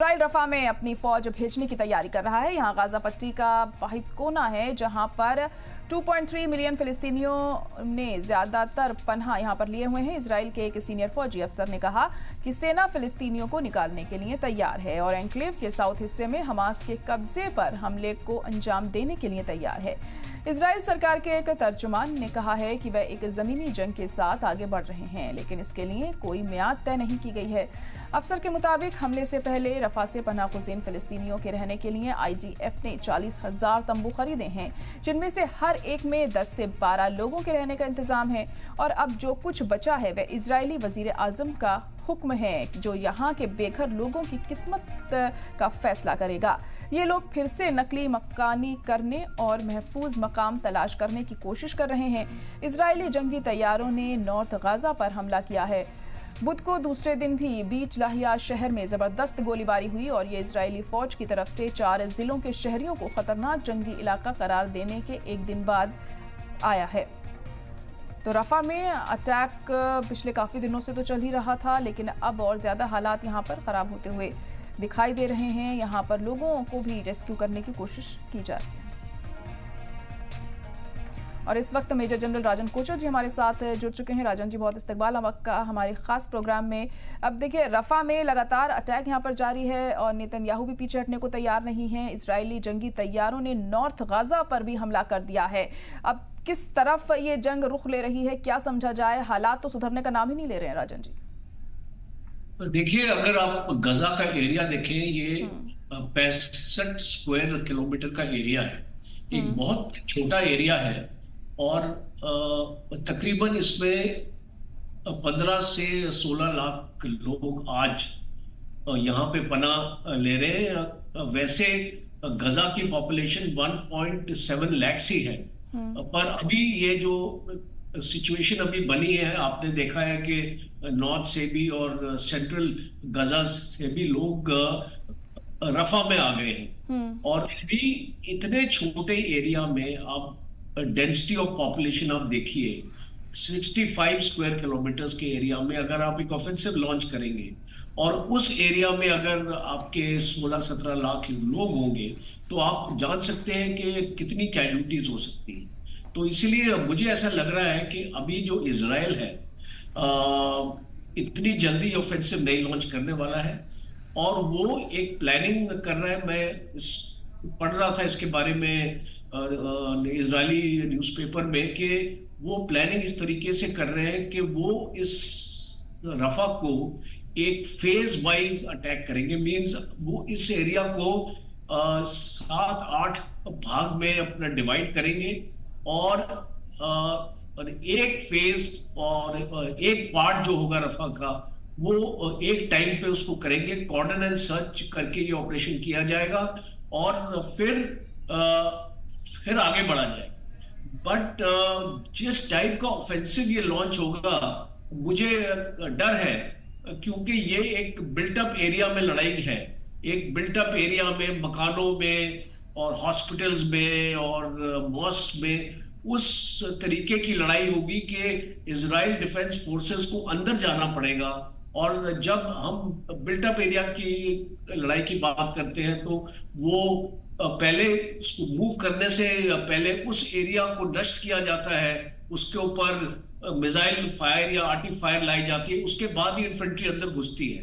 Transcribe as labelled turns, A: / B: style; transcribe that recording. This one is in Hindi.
A: इजराइल रफा में अपनी फौज भेजने की तैयारी कर रहा है। यहाँ गाजा पट्टी का वाहिद कोना है जहाँ पर 2.3 मिलियन फिलिस्तीनियों ने ज्यादातर पनाह यहाँ पर लिए हुए हैं। इजराइल के एक सीनियर फौजी अफसर ने कहा कि सेना फिलिस्तीनियों को निकालने के लिए तैयार है और एन्क्लेव के साउथ हिस्से में हमास के कब्जे पर हमले को अंजाम देने के लिए तैयार है। इजराइल सरकार के एक तर्जुमान ने कहा है कि वह एक जमीनी जंग के साथ आगे बढ़ रहे हैं, लेकिन इसके लिए कोई मियाद तय नहीं की गई है। अफसर के मुताबिक हमले से पहले रफा से पनाह गुज़ीर फिलिस्तीनियों के रहने के लिए IDF ने 40,000 तंबू खरीदे हैं, जिनमें से हर एक में 10 से 12 लोगों के रहने का इंतजाम है। और अब जो कुछ बचा है वह इजरायली वजीर आजम का हुक्म है, जो यहाँ के बेघर लोगों की किस्मत का फैसला करेगा। ये लोग फिर से नकली मकानी करने और महफूज मकाम तलाश करने की कोशिश कर रहे हैं। इजरायली जंगी तैयारों ने नॉर्थ गाजा पर हमला किया है। बुध को दूसरे दिन भी बीच लाहिया शहर में जबरदस्त गोलीबारी हुई और ये इजरायली फौज की तरफ से 4 जिलों के शहरियों को खतरनाक जंगी इलाका करार देने के एक दिन बाद आया है। तो रफा में अटैक पिछले काफी दिनों से तो चल ही रहा था, लेकिन अब और ज्यादा हालात यहाँ पर खराब होते हुए दिखाई दे रहे हैं। यहाँ पर लोगों को भी रेस्क्यू करने की कोशिश की जा रही है। और इस वक्त मेजर जनरल राजन कोचर जी हमारे साथ जुड़ चुके हैं। राजन जी, बहुत इस्तकबाल आपका हमारे खास प्रोग्राम में। अब देखिए, रफा में लगातार अटैक यहाँ पर जारी है और नेतन्याहू भी पीछे हटने को तैयार नहीं है। इजरायली जंगी तैयारों ने नॉर्थ गाजा पर भी हमला कर दिया है। अब किस तरफ ये जंग रुख ले रही है, क्या समझा जाए? हालात तो सुधरने का नाम ही नहीं ले रहे हैं राजन जी।
B: देखिए, अगर आप गजा का एरिया देखें, ये 65 स्क्वायर किलोमीटर का एरिया है। एक बहुत छोटा एरिया है और तकरीबन इसमें 15 से 16 लाख लोग आज यहाँ पे पनाह ले रहे हैं। वैसे गजा की पॉपुलेशन 1.7 लाख ही है, पर अभी ये जो सिचुएशन अभी बनी है, आपने देखा है कि नॉर्थ से भी और सेंट्रल गजा से भी लोग रफा में आ गए हैं। और अभी इतने छोटे एरिया में आप डेंसिटी ऑफ पॉपुलेशन आप देखिए, 65 स्क्वायर किलोमीटर्स के एरिया में अगर आप एक ऑफेंसिव लॉन्च करेंगे और उस एरिया में अगर आपके 16-17 लाख लोग होंगे, तो आप जान सकते हैं कि कितनी कैजुअलिटीज हो सकती हैं। तो इसीलिए मुझे ऐसा लग रहा है कि अभी जो इजराइल है इतनी जल्दी ऑफेंसिव नहीं लॉन्च करने वाला है और वो एक प्लानिंग कर रहा है। मैं पढ़ रहा था इसके बारे में इजरायली न्यूज़पेपर में कि वो प्लानिंग इस तरीके से कर रहे हैं कि वो इस रफा को एक फेज वाइज अटैक करेंगे। मींस वो इस एरिया को 7-8 भाग में अपना डिवाइड करेंगे और एक फेज और एक पार्ट जो होगा रफा का, वो एक टाइम पे उसको करेंगे। कॉर्डन एंड सर्च करके ये ऑपरेशन किया जाएगा और फिर आगे बढ़ा जाएगा। बट जिस टाइप का ऑफेंसिव ये लॉन्च होगा, मुझे डर है, क्योंकि ये एक बिल्टअप एरिया में लड़ाई है। एक बिल्टअप एरिया में, मकानों में और हॉस्पिटल्स में और मॉस्क में उस तरीके की लड़ाई होगी कि इजराइल डिफेंस फोर्सेस को अंदर जाना पड़ेगा। और जब हम बिल्टअप एरिया की लड़ाई की बात करते हैं, तो वो पहले उसको मूव करने से पहले उस एरिया को नष्ट किया जाता है, उसके ऊपर मिसाइल फायर या आर्टिलरी फायर लाई जाती है, उसके बाद ही इन्फेंट्री अंदर घुसती है।